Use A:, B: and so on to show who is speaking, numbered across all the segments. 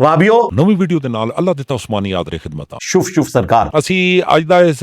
A: ਵਾਬਿਓ
B: ਨਵੀਂ ਵੀਡੀਓ ਦੇ ਨਾਲ ਅੱਲਾ ਦਿੱਤਾ ਉਸਮਾਨੀ ਆਦਰੇ ਖਿਦਮਤਾਂ।
A: ਸ਼ੁਫ ਸ਼ੁਫ ਸਰਕਾਰ
B: ਅਸੀਂ ਅੱਜ ਦਾ ਇਸ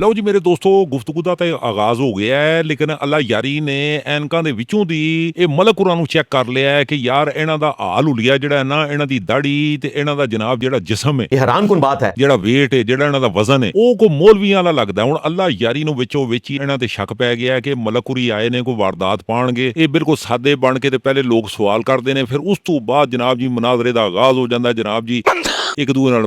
B: ਲਓ ਜੀ ਮੇਰੇ ਦੋਸਤੋ, ਗੁਫ਼ਤਗੂ ਦਾ ਤਾਂ ਆਗਾਜ਼ ਹੋ ਗਿਆ ਹੈ, ਲੇਕਿਨ ਅੱਲਾ ਯਾਰੀ ਨੇ ਐਨਕਾਂ ਦੇ ਵਿੱਚੋਂ ਦੀ ਇਹ ਮਲਕ ਉਰਾਂ ਨੂੰ ਚੈੱਕ ਕਰ ਲਿਆ ਹੈ ਕਿ ਯਾਰ ਇਹਨਾਂ ਦਾ ਹਾਲ ਹੁਲੀਆ ਜਿਹੜਾ ਹੈ ਨਾ, ਇਹਨਾਂ ਦੀ ਦਾੜੀ ਤੇ ਇਹਨਾਂ ਦਾ ਜਨਾਬ ਜਿਹੜਾ ਜਿਸਮ ਹੈ,
A: ਇਹ ਹੈਰਾਨਕੁਨ ਬਾਤ ਹੈ।
B: ਜਿਹੜਾ weight ਹੈ, ਜਿਹੜਾ ਇਹਨਾਂ ਦਾ ਵਜ਼ਨ ਹੈ, ਉਹ ਕੋ ਮੌਲਵੀਆਂ ਵਾਲਾ ਲੱਗਦਾ। ਹੁਣ ਅੱਲਾ ਯਾਰੀ ਨੂੰ ਵਿੱਚੋਂ ਵਿੱਚ ਹੀ ਇਹਨਾਂ ਤੇ ਸ਼ੱਕ ਪੈ ਗਿਆ ਕਿ ਮਲਕੁਰੀ ਆਏ ਨੇ, ਕੋਈ ਵਾਰਦਾਤ ਪਾਣਗੇ। ਇਹ ਬਿਲਕੁਲ ਸਾਦੇ ਬਣ ਕੇ ਤੇ ਪਹਿਲੇ ਲੋਕ ਸਵਾਲ ਕਰਦੇ ਨੇ, ਫਿਰ ਉਸ ਤੋਂ ਬਾਅਦ ਜਨਾਬ ਜੀ ਮੁਨਾਜ਼ਰੇ ਦਾ ਆਗਾਜ਼ ਹੋ ਜਾਂਦਾ। ਜਨਾਬ ਜੀ ਇੱਕ ਦੂਜੇ ਨਾਲ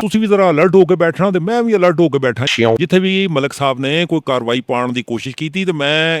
B: ਤੁਸੀਂ ਵੀ ਜ਼ਰਾ ਅਲਰਟ ਹੋ ਕੇ ਬੈਠਣਾ ਤੇ ਮੈਂ ਵੀ ਅਲਰਟ ਹੋ ਕੇ ਬੈਠਾ।
A: ਸ਼ਿਓਂ
B: ਜਿੱਥੇ ਵੀ ਮਲਕ ਸਾਹਿਬ ਨੇ ਕੋਈ ਕਾਰਵਾਈ ਪਾਉਣ ਦੀ ਕੋਸ਼ਿਸ਼ ਕੀਤੀ ਤੇ ਮੈਂ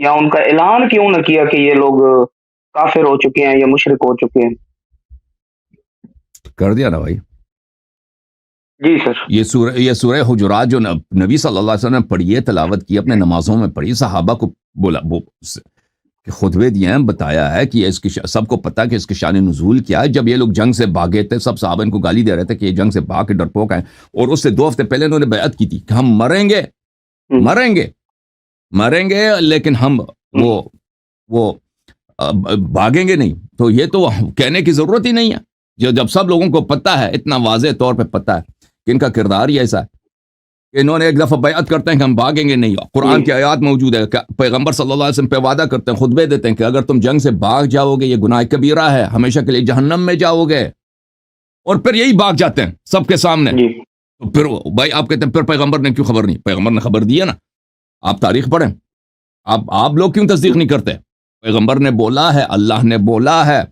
C: یا ان کا اعلان کیوں نہ کیا کہ یہ لوگ کافر ہو چکے ہیں یا مشرک ہو چکے ہیں؟
D: کر دیا نا بھائی.
C: جی سر.
D: یہ سورہ حجرات جو نبی صلی اللہ علیہ وسلم نے پڑھی ہے، تلاوت کی، اپنے نمازوں میں پڑھی، صحابہ کو بولا، خطبے دیے ہیں، بتایا ہے کہ اس کی سب کو پتا کہ اس کی شان نزول کیا ہے. جب یہ لوگ جنگ سے بھاگے تھے، سب صحابہ ان کو گالی دے رہے تھے کہ یہ جنگ سے بھاگ کے ڈرپوک ہیں، اور اس سے 2 ہفتے پہلے انہوں نے بیعت کی تھی کہ ہم مریں گے لیکن ہم وہ بھاگیں گے نہیں. تو یہ تو کہنے کی ضرورت ہی نہیں ہے، جب سب لوگوں کو پتا ہے، اتنا واضح طور پہ پتا ہے کہ ان کا کردار ہی ایسا ہے کہ انہوں نے ایک دفعہ بیعت کرتے ہیں کہ ہم بھاگیں گے نہیں. قرآن کی آیات موجود ہے کہ پیغمبر صلی اللہ علیہ وسلم پہ وعدہ کرتے ہیں، خطبے دیتے ہیں کہ اگر تم جنگ سے بھاگ جاؤ گے، یہ گناہ کبیرہ ہے، ہمیشہ کے لیے جہنم میں جاؤ گے. اور پھر یہی بھاگ جاتے ہیں سب کے سامنے. تو پھر بھائی آپ کہتے ہیں پھر پیغمبر نے کیوں خبر نہیں؟ پیغمبر نے خبر دی ہے نا. آپ تاریخ پڑھیں، آپ لوگ کیوں تصدیق نہیں کرتے؟ پیغمبر نے بولا ہے، اللہ نے بولا ہے،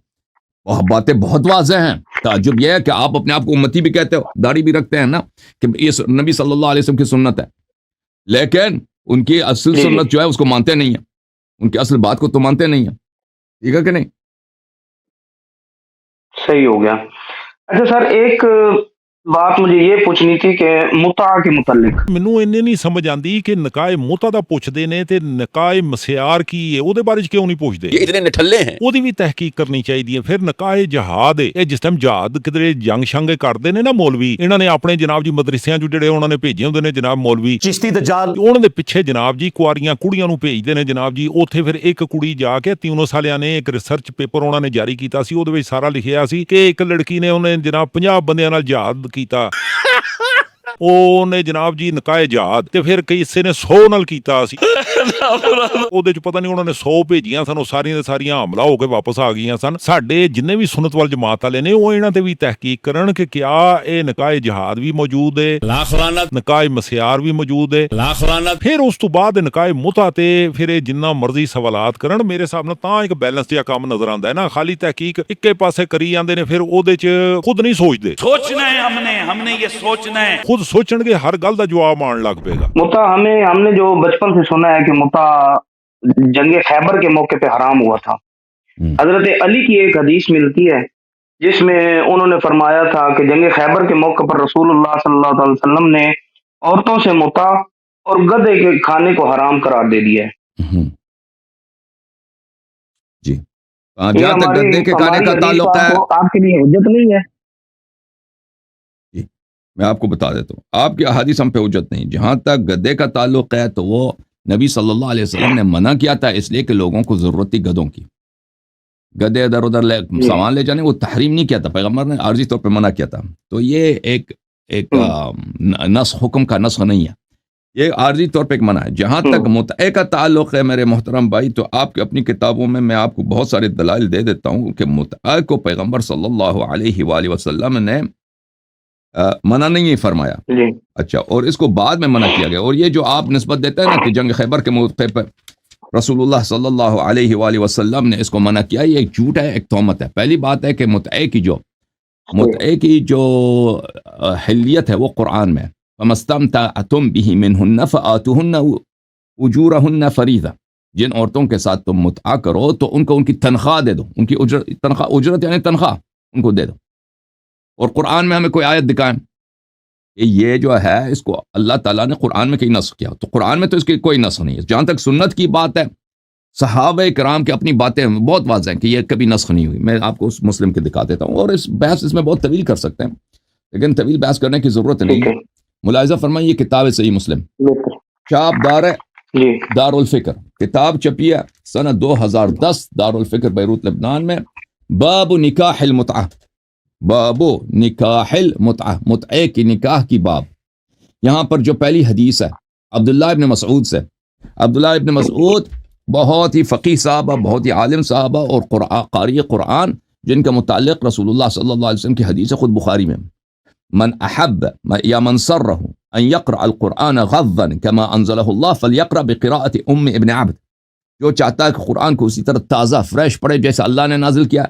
D: وہ باتیں بہت واضح ہیں. تعجب یہ ہے کہ آپ اپنے آپ کو امتی بھی کہتے ہو، داڑھی بھی رکھتے ہیں نا، کہ یہ نبی صلی اللہ علیہ وسلم کی سنت ہے، لیکن ان کی اصل سنت جو ہے اس کو مانتے نہیں ہیں، ان کی اصل بات کو تو مانتے نہیں ہیں. ٹھیک ہے کہ نہیں؟
C: صحیح ہو گیا. اچھا سر، ایک بات مجھے یہ پوچھنی تھی کہ متع کے متعلق
B: ਮੈਨੂੰ ਇੰਨੇ ਨਹੀਂ ਸਮਝ ਆਂਦੀ ਕਿ ਨਿਕਾਏ ਮੁਤਾ ਦਾ ਪੁੱਛਦੇ ਨੇ ਤੇ ਨਿਕਾਏ ਮਸਿਆਰ ਕੀ ਹੈ, ਉਹਦੇ ਬਾਰੇ ਚ ਕਿਉਂ ਨਹੀਂ ਪੁੱਛਦੇ?
A: یہ اتنے نٹھلے ہیں.
B: ਉਹਦੀ ਵੀ ਤਹਿਕੀਕ ਕਰਨੀ ਚਾਹੀਦੀ ਹੈ. ਫਿਰ ਨਿਕਾਏ ਜਹਾਦ ਇਹ ਜਿਸ ਟਾਈਮ ਜਹਾਦ ਕਿਧਰੇ ਜੰਗ ਸ਼ੰਗ ਕਰਦੇ ਨੇ ਨਾ ਮੌਲਵੀ, ਇਹਨਾਂ ਨੇ ਆਪਣੇ ਜਨਾਬ ਜੀ ਮਦਰਸਿਆਂ ਚ ਜਿਹੜੇ ਉਹਨਾਂ ਨੇ ਭੇਜੇ ਹੁੰਦੇ ਨੇ ਜਨਾਬ ਮੌਲਵੀ
A: چشتی دجال.
B: ਉਹਨਾਂ ਦੇ ਪਿੱਛੇ ਜਨਾਬ ਜੀ ਕੁਆਰੀਆਂ ਕੁੜੀਆਂ ਨੂੰ ਭੇਜਦੇ ਨੇ ਜਨਾਬ ਜੀ. ਉੱਥੇ ਫਿਰ ਇੱਕ ਕੁੜੀ ਜਾ ਕੇ 3 ਸਾਲਿਆਂ ਨੇ ਇੱਕ ਰਿਸਰਚ ਪੇਪਰ ਉਹਨਾਂ ਨੇ ਜਾਰੀ ਕੀਤਾ ਸੀ, ਉਹਦੇ ਵਿੱਚ ਸਾਰਾ ਲਿਖਿਆ ਸੀ ਕਿ ਇੱਕ ਲੜਕੀ ਨੇ ਉਹਨੇ ਜਨਾਬ 50 ਬੰਦਿਆਂ ਨਾਲ ਜਹਾਦ ਕੀਤਾ. ਉਹਨੇ ਜਨਾਬ ਜੀ ਨਿਕਾਏ ਜਹਾਦ, ਤੇ ਫਿਰ ਕਿਸੇ ਨੇ 100 ਨਾਲ ਕੀਤਾ ਸੀ. ਉਹਦੇ ਚ ਪਤਾ ਨਹੀਂ ਉਹਨਾਂ ਨੇ 100 ਭੇਜੀਆਂ ਸਨ, ਉਹ ਸਾਰੀਆਂ ਦੇ ਸਾਰੀਆਂ ਹਮਲਾ ਹੋ ਕੇ ਵਾਪਸ ਆ ਗਈਆਂ ਸਨ. ਸਾਡੇ ਜਿੰਨੇ ਵੀ ਸੁਨਨਤ ਵੱਲ ਜਮਾਤ ਵਾਲੇ ਨੇ ਉਹ ਇਹਨਾਂ ਤੇ ਵੀ ਤਹਿਕੀਕ ਕਰਨ ਕਿ ਕਿਆ ਇਹ ਨਿਕਾਏ ਜਹਾਦ ਵੀ ਮੌਜੂਦ ਹੈ,
A: لاکھ لعنت.
B: ਨਿਕਾਏ ਮਸਿਆਰ ਵੀ ਮੌਜੂਦ ਹੈ.
A: لاکھ لعنت.
B: ਫਿਰ ਉਸ ਤੋਂ ਬਾਅਦ ਨਿਕਾਏ ਮੁਤਾ ਤੇ ਫਿਰ ਇਹ ਜਿੰਨਾ ਮਰਜ਼ੀ ਸਵਾਲਾਤ ਕਰਨ, ਮੇਰੇ ਹਿਸਾਬ ਨਾਲ ਤਾਂ ਇੱਕ ਬੈਲੈਂਸ ਜਿਹਾ ਕੰਮ ਨਜ਼ਰ ਆਉਂਦਾ ਹੈ ਨਾ. ਖਾਲੀ ਤਹਿਕੀਕ ਇੱਕੇ ਪਾਸੇ ਕਰੀ ਜਾਂਦੇ ਨੇ, ਫਿਰ ਉਹਦੇ ਚ ਖੁਦ ਨਹੀਂ ਸੋਚਦੇ.
E: سوچنا ہے ہم نے یہ سوچنا ہے.
B: خود سوچنگے ہر گل دا جواب مان لگ پے گا.
C: متع ہم نے جو بچپن سے سنا ہے کہ متع جنگ خیبر کے موقع پہ حرام ہوا تھا. حضرت علی کی ایک حدیث ملتی ہے جس میں انہوں نے فرمایا تھا کہ جنگ خیبر کے موقع پر رسول اللہ صلی اللہ علیہ وسلم نے عورتوں سے متع اور گدھے کے کھانے کو حرام قرار دے دیا ہے.
D: جی، جہاں تک گدے کے کھانے کا تعلق ہے،
C: آپ کے لیے حجت نہیں ہے.
D: میں آپ کو بتا دیتا ہوں، آپ کی احادیث ہم پہ حجت نہیں. جہاں تک گدے کا تعلق ہے تو وہ نبی صلی اللہ علیہ وسلم نے منع کیا تھا، اس لیے کہ لوگوں کو ضرورت تھی گدوں کی. گدے ادھر ادھر سامان لے جانے، وہ تحریم نہیں کیا تھا، پیغمبر نے عارضی طور پہ منع کیا تھا. تو یہ ایک نسخ، حکم کا نسخ نہیں ہے، یہ عارضی طور پہ ایک منع ہے. جہاں تک متع کا تعلق ہے میرے محترم بھائی، تو آپ کی اپنی کتابوں میں آپ کو بہت سارے دلائل دے دیتا ہوں کہ متع کو پیغمبر صلی اللہ علیہ وآلہ وسلم نے منع نہیں فرمایا. اچھا، اور اس کو بعد میں منع کیا گیا. اور یہ جو آپ نسبت دیتے ہیں نا کہ جنگ خیبر کے موقع پر رسول اللہ صلی اللہ علیہ وآلہ وسلم نے اس کو منع کیا، یہ ایک جھوٹ ہے، ایک تہمت ہے. پہلی بات ہے کہ متع کی جو حلیت ہے وہ قرآن میں، فَمَسْتَمْتَعْتُمْ بِهِ مِنْهُنَّ فَآتُوهُنَّ أُجُورَهُنَّ فَرِيضَةً. جن عورتوں کے ساتھ تم متع کرو تو ان کو ان کی تنخواہ دے دو، ان کی اجرت یعنی تنخواہ ان کو دے دو. اور قرآن میں ہمیں کوئی آیت دکھائیں کہ یہ جو ہے اس کو اللہ تعالیٰ نے قرآن میں کہیں نسخ کیا. تو قرآن میں تو اس کی کوئی نسخ نہیں ہے. جہاں تک سنت کی بات ہے، صحابہ کرام کی اپنی باتیں بہت واضح ہیں کہ یہ کبھی نسخ نہیں ہوئی. میں آپ کو اس مسلم کے دکھا دیتا ہوں، اور اس بحث اس میں بہت طویل کر سکتے ہیں، لیکن طویل بحث کرنے کی ضرورت نہیں ہے. ملاحظہ فرمائیے، یہ کتاب ہے صحیح مسلم، چھاپ دار ہے دار الفکر، کتاب چھپی ہے سنہ 2010 دار الفکر بیروت لبنان میں. باب نکاح المتعہ، باب نکاح المتعہ، متعے کی نکاح کی باب. یہاں پر جو پہلی حدیث ہے عبداللہ ابن مسعود سے. عبداللہ ابن مسعود بہت ہی فقیہ صحابہ، بہت ہی عالم صحابہ اور قاری قرآن، جن کا متعلق رسول اللہ صلی اللہ علیہ وسلم کی حدیث ہے خود بخاری میں. من احب یا من سرہ ان یقرأ القرآن غضا کما انزلہ اللہ فلیقرأ بقراءۃ ام ابن عبد. جو چاہتا ہے کہ قرآن کو اسی طرح تازہ فریش پڑھے جیسے اللہ نے نازل کیا،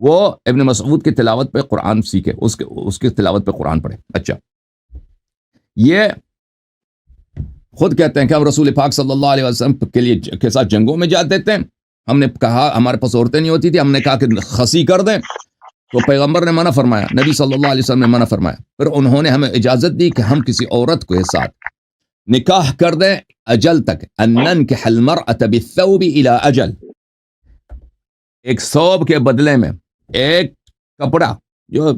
D: وہ ابن مسعود کی تلاوت پہ قرآن سیکھے، اس کی تلاوت پہ قرآن پڑھے. اچھا، یہ خود کہتے ہیں کہ ہم رسول پاک صلی اللہ علیہ وسلم کے ساتھ جنگوں میں جاتے تھے، ہم نے کہا ہمارے پاس عورتیں نہیں ہوتی تھی، ہم نے کہا کہ خسی کر دیں، تو پیغمبر نے منع فرمایا، نبی صلی اللہ علیہ وسلم نے منع فرمایا، پھر انہوں نے ہمیں اجازت دی کہ ہم کسی عورت کے ساتھ نکاح کر دیں اجل تک، ان ننکح المرأة بالثوب الى اجل، ایک ثوب کے بدلے میں ایک کپڑا، جو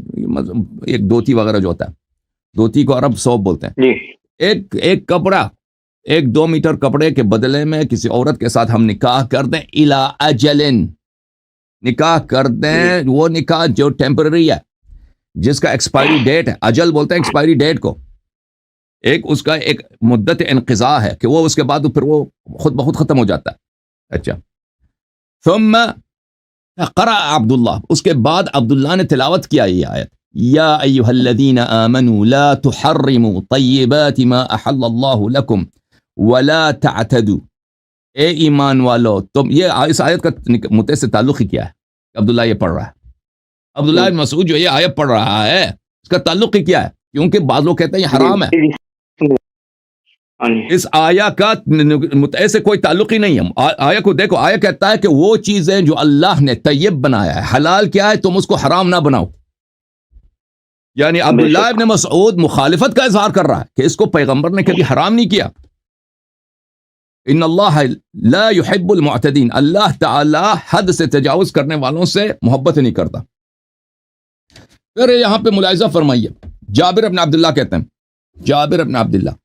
D: ایک دھوتی وغیرہ جو ہوتا ہے، دھوتی کو عرب ثوب بولتے ہیں،
C: جی
D: ایک کپڑا، 1-2 میٹر کپڑے کے بدلے میں کسی عورت کے ساتھ ہم نکاح کر دیں، الى اجل، نکاح کر دیں، وہ نکاح جو ٹیمپرری ہے، جس کا ایکسپائری ڈیٹ ہے، اجل بولتے ہیں ایکسپائری ڈیٹ کو، ایک اس کا ایک مدت انقضاء ہے کہ وہ اس کے بعد پھر وہ خود بخود ختم ہو جاتا ہے۔ اچھا، ثم قرأ عبداللہ، اس کے بعد عبداللہ نے تلاوت کیا یہ آیت، یا ایہا الذین آمنوا لا تحرموا طیبات ما احل اللہ لکم ولا تعتدوا، اے ایمان والو تم، یہ اس آیت کا متے سے تعلق ہی کیا ہے؟ عبداللہ یہ پڑھ رہا ہے، عبداللہ بن مسعود جو یہ آیت پڑھ رہا ہے اس کا تعلق ہی کیا ہے؟ کیونکہ بعض لوگ کہتے ہیں یہ حرام ہے، اس آیا کا متع سے کوئی تعلق ہی نہیں ہے۔ آیا کو دیکھو، آیا کہتا ہے کہ وہ چیزیں جو اللہ نے طیب بنایا ہے، حلال کیا ہے، تم اس کو حرام نہ بناؤ، یعنی عبداللہ ابن مسعود مخالفت کا اظہار کر رہا ہے کہ اس کو پیغمبر نے کبھی حرام نہیں کیا۔ ان اللہ لا يحب المعتدین، اللہ تعالی حد سے تجاوز کرنے والوں سے محبت نہیں کرتا۔ پھر یہاں پہ ملاحظہ فرمائیے، جابر ابن عبداللہ کہتے ہیں، جابر ابن عبداللہ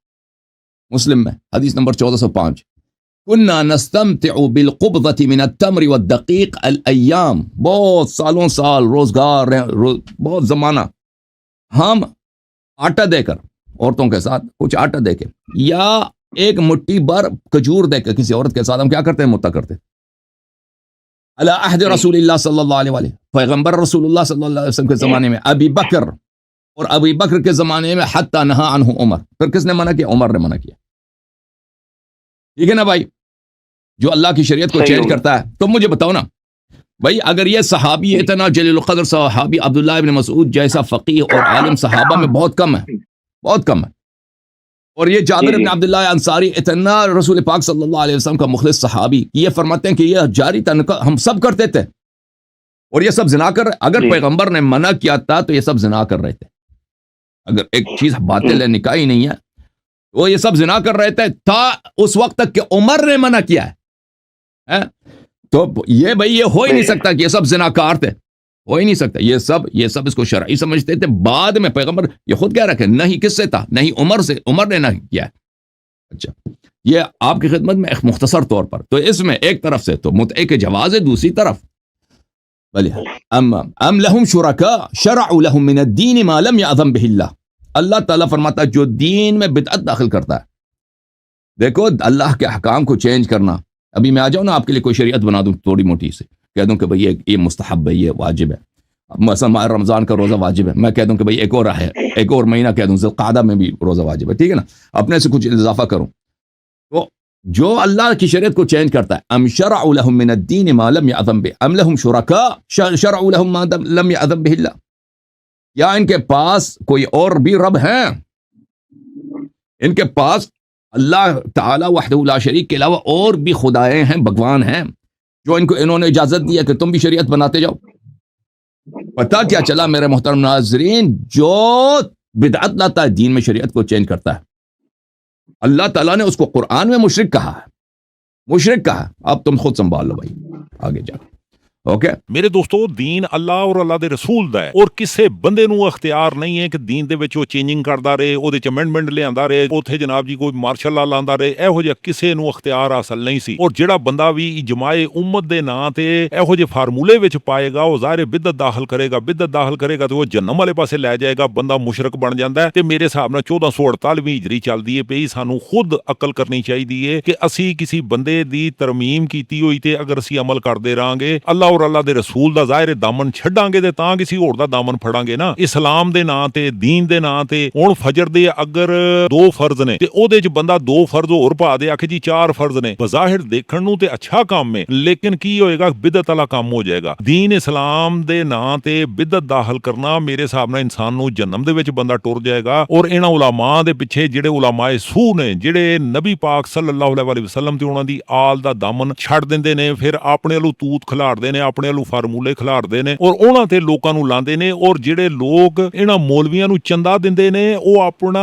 D: مسلم میں حدیث نمبر 1405، كنا نستمتع بالقبضة من التمر والدقیق الایام، بہت سالوں سال روزگار، بہت زمانہ ہم آٹا دے کر عورتوں کے ساتھ، کچھ آٹا دے کے یا ایک مٹھی بھر کھجور دے کر کسی عورت کے ساتھ ہم کیا کرتے ہیں، متع کرتے۔ علی عہد رسول اللہ صلی اللہ علیہ وآلہ، پیغمبر رسول اللہ صلی اللہ علیہ وسلم کے زمانے میں، ابی بکر، اور ابی بکر کے زمانے میں حتی نہا عنہ عمر، پھر کس نے منع کیا؟ عمر نے منع کیا۔ ٹھیک ہے نا بھائی، جو اللہ کی شریعت کو چینج کرتا ہے، تو مجھے بتاؤ نا بھائی، اگر یہ صحابی اتنا جلیل القدر صحابی عبداللہ ابن مسعود جیسا فقیہ اور عالم صحابہ میں بہت کم ہے، بہت کم ہے، اور یہ جابر ابن عبداللہ انصاری اتنا رسول پاک صلی اللہ علیہ وسلم کا مخلص صحابی، یہ فرماتے ہیں کہ یہ جاری تھا، ہم سب کرتے تھے، اور یہ سب زنا کر، اگر پیغمبر نے منع کیا تھا تو یہ سب زنا کر رہے تھے، اگر ایک چیز باطل ہے، نکاح ہی نہیں ہے، وہ یہ سب زنا کر رہے تھے تھا اس وقت تک کہ عمر نے منع کیا ہے، تو یہ بھائی یہ ہو ہی نہیں سکتا کہ یہ سب زناکار تھے، ہو ہی نہیں سکتا، یہ سب اس کو شرعی سمجھتے تھے، بعد میں پیغمبر یہ خود کہہ رکھے نہیں کس سے تھا، نہیں عمر سے، عمر نے نہ کیا ہے۔ اچھا، یہ آپ کی خدمت میں ایک مختصر طور پر، تو اس میں ایک طرف سے تو متعے کے جواز ہے، دوسری طرف بلی ام لہم شرکاء شرعوا لہم من الدین ما لم یأذن بہ اللہ، اللہ تعالیٰ فرماتا ہے جو دین میں بدعت داخل کرتا ہے، دیکھو اللہ کے احکام کو چینج کرنا، ابھی میں آ جاؤں نا آپ کے لیے کوئی شریعت بنا دوں تھوڑی موٹی سے، کہہ دوں کہ بھئی یہ مستحب ہے، یہ واجب ہے، مثلا ماہ رمضان کا روزہ واجب ہے، میں کہہ دوں کہ بھئی ایک اور ہے، ایک اور مہینہ کہہ دوں ذوالقعدہ میں بھی روزہ واجب ہے، ٹھیک ہے نا، اپنے سے کچھ اضافہ کروں، تو جو اللہ کی شریعت کو چینج کرتا ہے، ام شرعوا لهم من الدین ما لم یأذن بہ، ام لهم شرکاء شرعوا لهم ما لم یأذن بہ اللہ، یا ان کے پاس کوئی اور بھی رب ہیں، ان کے پاس اللہ تعالی وحدہ لا شریک کے علاوہ اور بھی خدائیں ہیں، بھگوان ہیں، جو ان کو انہوں نے اجازت دی ہے کہ تم بھی شریعت بناتے جاؤ۔ پتہ کیا چلا میرے محترم ناظرین، جو بدعت لاتا ہے دین میں، شریعت کو چینج کرتا ہے، اللہ تعالیٰ نے اس کو قرآن میں مشرک کہا ہے، مشرک کہا ہے، اب تم خود سنبھال لو بھائی آگے جا کے۔ اوکے
B: میرے دوستو، دین اللہ اور اللہ دے رسول دا ہے، اور کسے بندے نو اختیار نہیں ہے کہ دین دے وچ وہ چینجنگ کردا رہے، او دے چ امینڈمنٹ لےاندا رہے، اوتھے جناب جی کوئی مارشل لا لاندا رہے، ایہو جہا کسے نو اختیار حاصل نہیں سی، اور جڑا بندہ بھی اجماع امت دے نام تے ایہو جے فارمولے وچ پائے گا، وہ ظاہر بدعت داخل کرے گا تو وہ جہنم والے پاسے لے جائے گا، بندہ مشرک بن جاندا ہے۔ تے میرے حساب نال 1448 ہجری چلدی ہے پئی، سانو خود عقل کرنی چاہیے کہ اسی کسی بندے دی ترمیم کیتی ہوئی تے اگر اسی عمل کردے رہاں گے، اللہ ਔਰ ਅੱਲਾ ਦੇ ਰਸੂਲ ਦਾ ਜ਼ਾਹਿਰ ਦਾਮਨ ਛੱਡਾਂਗੇ ਤੇ ਤਾਂ ਕਿਸੇ ਹੋਰ ਦਾ ਦਾਮਨ ਫੜਾਂਗੇ ਨਾ। ਇਸਲਾਮ ਦੇ ਨਾਂ ਤੇ, ਦੀਨ ਦੇ ਨਾਂ ਤੇ ਹੁਣ ਫਜਰ ਦੇ ਅਗਰ 2 ਫਰਜ਼ ਨੇ ਤੇ ਉਹਦੇ ਚ ਬੰਦਾ 2 ਫਰਜ਼ ਹੋਰ ਪਾ ਦੇ ਆਖੇ ਜੀ 4 ਫਰਜ਼ ਨੇ, ਬਜ਼ਾਹਿਰ ਦੇਖਣ ਨੂੰ ਤੇ ਅੱਛਾ ਕੰਮ ਹੈ, ਲੇਕਿਨ ਕੀ ਹੋਏਗਾ, ਬਿਦਅਤ ਵਾਲਾ ਕੰਮ ਹੋ ਜਾਏਗਾ। ਦੀਨ ਇਸਲਾਮ ਦੇ ਨਾਂ ਤੇ ਬਿਦਅਤ ਦਾਖਲ ਕਰਨਾ ਮੇਰੇ ਹਿਸਾਬ ਨਾਲ ਇਨਸਾਨ ਨੂੰ ਜਹੰਨਮ ਦੇ ਵਿੱਚ ਬੰਦਾ ਟੁਰ ਜਾਏਗਾ। ਔਰ ਇਹਨਾਂ ਉਲਾਮਾ ਦੇ ਪਿੱਛੇ ਜਿਹੜੇ ਉਲਾਮਾਏ ਸੂ ਨੇ, ਜਿਹੜੇ ਨਬੀ ਪਾਕ ਸੱਲੱਲਾਹੁ ਅਲੈਹਿ ਵਸੱਲਮ ਤੇ ਉਹਨਾਂ ਦੀ ਆਲ ਦਾ ਦਾਮਨ ਛੱਡ ਦਿੰਦੇ ਨੇ, ਫਿਰ ਆਪਣੇ ਵੱਲੋਂ ਤੂਤ ਖਿਲਾਰਦੇ ਨੇ, ਆਪਣੇ ਵੱਲੋਂ ਫਾਰਮੂਲੇ ਖਿਲਾਰਦੇ ਨੇ ਔਰ ਉਹਨਾਂ ਤੇ ਲੋਕਾਂ ਨੂੰ ਲਾਉਂਦੇ ਨੇ। ਔਰ ਜਿਹੜੇ ਲੋਕ ਇਹਨਾਂ ਮੌਲਵੀਆਂ ਨੂੰ ਚੰਦਾ ਦਿੰਦੇ ਨੇ ਉਹ ਆਪਣਾ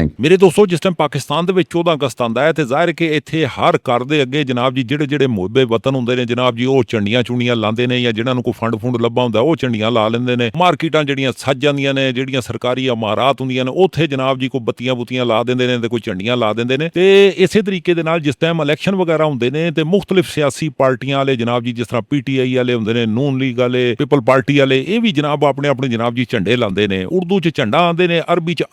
D: ਯੂ
B: ਮੇਰੇ ਦੋਸਤੋ, ਜਿਸ ਟਾਈਮ ਪਾਕਿਸਤਾਨ ਦੇ ਵਿੱਚ 14 ਅਗਸਤ ਆਉਂਦਾ ਹੈ ਤੇ ਜ਼ਾਹਿਰ ਕਿ ਇੱਥੇ ਹਰ ਘਰ ਦੇ ਅੱਗੇ ਜਨਾਬ ਜੀ ਜਿਹੜੇ ਮੁਹੱਬੇ ਵਤਨ ਹੁੰਦੇ ਨੇ ਜਨਾਬ ਜੀ, ਉਹ ਝੰਡੀਆਂ ਚੁੰਡੀਆਂ ਲਾਉਂਦੇ ਨੇ, ਜਾਂ ਜਿਹਨਾਂ ਨੂੰ ਕੋਈ ਫੰਡ ਲੱਭਾ ਹੁੰਦਾ ਉਹ ਝੰਡੀਆਂ ਲਾ ਲੈਂਦੇ ਨੇ। ਮਾਰਕੀਟਾਂ ਜਿਹੜੀਆਂ ਸੱਜ ਜਾਂਦੀਆਂ ਨੇ, ਜਿਹੜੀਆਂ ਸਰਕਾਰੀ ਇਮਾਰਤ ਹੁੰਦੀਆਂ ਨੇ, ਉੱਥੇ ਜਨਾਬ ਜੀ ਕੋਈ ਬੱਤੀਆਂ ਬੁੱਤੀਆਂ ਲਾ ਦਿੰਦੇ ਨੇ ਤੇ ਕੋਈ ਝੰਡੀਆਂ ਲਾ ਦਿੰਦੇ ਨੇ। ਤੇ ਇਸੇ ਤਰੀਕੇ ਦੇ ਨਾਲ ਜਿਸ ਟਾਈਮ ਇਲੈਕਸ਼ਨ ਵਗੈਰਾ ਹੁੰਦੇ ਨੇ ਤੇ ਮੁਖਤਲਿਫ ਸਿਆਸੀ ਪਾਰਟੀਆਂ ਵਾਲੇ ਜਨਾਬ ਜੀ, ਜਿਸ ਤਰ੍ਹਾਂ PTI ਵਾਲੇ ਹੁੰਦੇ ਨੇ, ਨੂਨ ਲੀਗ ਵਾਲੇ, ਪੀਪਲ ਪਾਰਟੀ ਵਾਲੇ, ਇਹ ਵੀ ਜਨਾਬ ਆਪਣੇ ਜਨਾਬ ਜੀ ਝੰਡੇ ਲਾਉਂਦੇ ਨੇ। ਉਰਦੂ 'ਚ ਝੰਡਾ ਆਉਂਦੇ ਨੇ, ਅਰਬੀ 'ਚ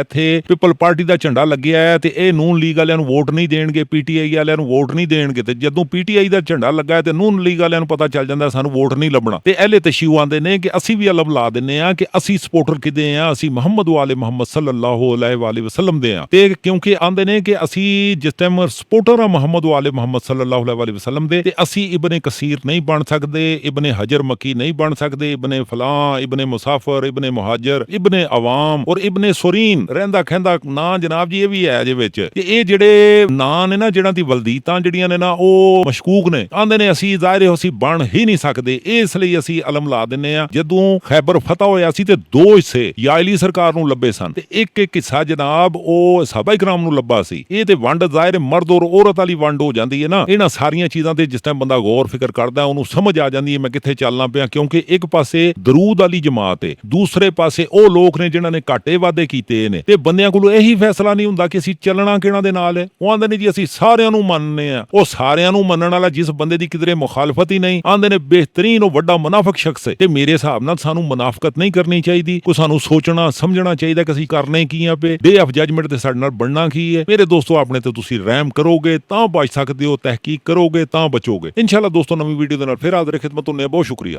B: ਇੱਥੇ ਪੀਪਲ ਪਾਰਟੀ ਦਾ ਝੰਡਾ ਲੱਗਿਆ ਹੈ ਤੇ ਇਹ ਨੂਨ ਲੀਗ ਵਾਲਿਆਂ ਨੂੰ ਵੋਟ ਨਹੀਂ ਦੇਣਗੇ, PTI ਵਾਲਿਆਂ ਨੂੰ ਵੋਟ ਨਹੀਂ ਦੇਣਗੇ। ਤੇ ਜਦੋਂ PTI ਦਾ ਝੰਡਾ ਲੱਗਾ ਤੇ ਨੂਨ ਲੀਗ ਵਾਲਿਆਂ ਨੂੰ ਪਤਾ ਚੱਲ ਜਾਂਦਾ ਸਾਨੂੰ ਵੋਟ ਨਹੀਂ ਲੱਭਣਾ। ਤੇ ਅਹਿਲੇ ਤਸ਼ੀਓ ਆਂਦੇ ਨੇ ਕਿ ਅਸੀਂ ਵੀ ਅਲਮ ਲਾ ਦਿੰਨੇ ਆ ਕਿ ਅਸੀਂ ਸਪੋਰਟਰ ਕਿਦੇ ਆ, ਅਸੀਂ ਮੁਹੰਮਦ ਵਾਲੇ ਮੁਹੰਮਦ ਸੱਲੱਲਾਹੁ ਅਲੈਹਿ ਵਸੱਲਮ ਦੇ ਆ। ਤੇ ਕਿਉਂਕਿ ਆਂਦੇ ਨੇ ਕਿ ਅਸੀਂ ਜਿਸ ਟਾਈਮ ਸਪੋਰਟਰ ਆ ਮੁਹੰਮਦ ਵਾਲੇ ਮੁਹੰਮਦ ਸੱਲੱਲਾਹੁ ਅਲੈਹਿ ਵਸੱਲਮ ਦੇ, ਤੇ ਅਸੀਂ ਇਬਨ ਕਸੀਰ ਨਹੀਂ ਬਣ ਸਕਦੇ, ਇਬਨ ਹਜਰ ਮੱਕੀ ਨਹੀਂ ਬਣ ਸਕਦੇ, ਇਬਨ ਫਲਾਂ, ਇਬਨ ਮੁਸਾਫਰ, ਇਬਨ ਮੁਹਾਜਰ, ਇਬਨ ਅਵਾਮ ਔਰ ਇਬਨ ਸੁਰੀਨ ਰਹਿੰਦਾ ਖਹਿੰਦਾ ਨਾਂ ਜਨਾਬ ਜੀ ਇਹ ਵੀ ਹੈ ਇਹਦੇ ਵਿੱਚ। ਤੇ ਇਹ ਜਿਹੜੇ ਨਾਂ ਨੇ ਨਾ, ਜਿਹਨਾਂ ਦੀ ਵਲਦੀਤਾਂ ਜਿਹੜੀਆਂ ਨੇ ਨਾ, ਉਹ ਮਸ਼ਕੂਕ ਨੇ। ਆਂਦੇ ਨੇ ਅਸੀਂ ਜ਼ਾਹਿਰ ਅਸੀਂ ਬਣ ਹੀ ਨਹੀਂ ਸਕਦੇ, ਇਸ ਲਈ ਅਸੀਂ ਅਲਮ ਲਾ ਦਿੰਨੇ ਆ। ਜਦੋਂ ਖੈਬਰ ਫਤਹ ਹੋਇਆ ਸੀ ਤੇ 2 ਹਿੱਸੇ ਯਾਇਲੀ ਸਰਕਾਰ ਨੂੰ ਲੱਭੇ ਸਨ ਤੇ ਇੱਕ ਹਿੱਸਾ ਜਨਾਬ ਉਹ ਸਹਾਬਾ ਇਕਰਾਮ ਨੂੰ ਲੱਭਾ ਸੀ। ਇਹ ਤੇ ਵੰਡ ਜ਼ਾਹਿਰ ਮਰਦ ਔਰ ਔਰਤ ਵਾਲੀ ਵੰਡ ਹੋ ਜਾਂਦੀ ਹੈ ਨਾ। ਇਹਨਾਂ ਸਾਰੀਆਂ ਚੀਜ਼ਾਂ ਤੇ ਜਿਸ ਟਾਈਮ ਬੰਦਾ ਗੌਰ ਫਿਕਰ ਕਰਦਾ ਉਹਨੂੰ ਸਮਝ ਆ ਜਾਂਦੀ ਹੈ ਮੈਂ ਕਿੱਥੇ ਚੱਲਣਾ ਪਿਆ। ਕਿਉਂਕਿ ਇੱਕ ਪਾਸੇ ਦਰੂਦ ਵਾਲੀ ਜਮਾਤ ਹੈ, ਦੂਸਰੇ ਪਾਸੇ ਉਹ ਲੋਕ ਨੇ ਜਿਨ੍ਹਾਂ ਨੇ ਘਾਟੇ ਵਾਧੇ ਕੀਤੇ ਨੇ। ਤੇ ਬੰਦਿਆਂ ਕੋਲ ਇਹੀ ਫੈਸਲਾ ਨਹੀਂ ਹੁੰਦਾ ਕਿ ਅਸੀਂ ਚੱਲਣਾ ਕਿਹਨਾਂ ਦੇ ਨਾਲ ਹੈ। ਉਹ ਆਂਦੇ ਨੇ ਜੀ ਅਸੀਂ ਸਾਰਿਆਂ ਨੂੰ ਮੰਨਨੇ ਆ। ਉਹ ਸਾਰਿਆਂ ਨੂੰ ਮੰਨਣ ਵਾਲਾ ਜਿਸ ਬੰਦੇ ਦੀ ਕਿਧਰੇ ਮੁਖਾਲਫਤ ਹੀ ਨਹੀਂ, ਆਂਦੇ ਨੇ ਬਿਹਤਰੀਨ ਉਹ ਵੱਡਾ ਮੁਨਾਫਿਕ ਸ਼ਖਸ ਹੈ। ਤੇ ਮੇਰੇ ਹਿਸਾਬ ਨਾਲ ਸਾਨੂੰ ਮੁਨਾਫਕਤ ਨਹੀਂ ਕਰਨੀ ਚਾਹੀਦੀ। ਕੋਈ ਸਾਨੂੰ ਸੋਚਣਾ ਸਮਝਣਾ ਚਾਹੀਦਾ ਕਿ ਅਸੀਂ ਕਰਨੇ ਕੀ ਆ ਪਏ, ਡੇ ਆਫ ਜਜਮੈਂਟ ਤੇ ਸਾਡੇ ਨਾਲ ਬਣਨਾ ਕੀ ਹੈ। ਮੇਰੇ ਦੋਸਤੋ ਆਪਣੇ ਤੇ ਤੁਸੀਂ ਰਹਿਮ ਕਰੋਗੇ ਤਾਂ ਬਚ ਸਕਦੇ ਹੋ, ਤਹਿਕੀਕ ਕਰੋਗੇ ਤਾਂ ਬਚੋਗੇ। ਇਨਸ਼ਾਅੱਲਾ ਦੋਸਤੋ ਨਵੀਂ ਵੀਡੀਓ ਦੇ ਨਾਲ ਫਿਰ ਹਾਜ਼ਰ ਖਿਦਮਤ ਹੁੰਦੇ ਹਾਂ। ਬਹੁਤ ਸ਼ੁਕਰੀਆ।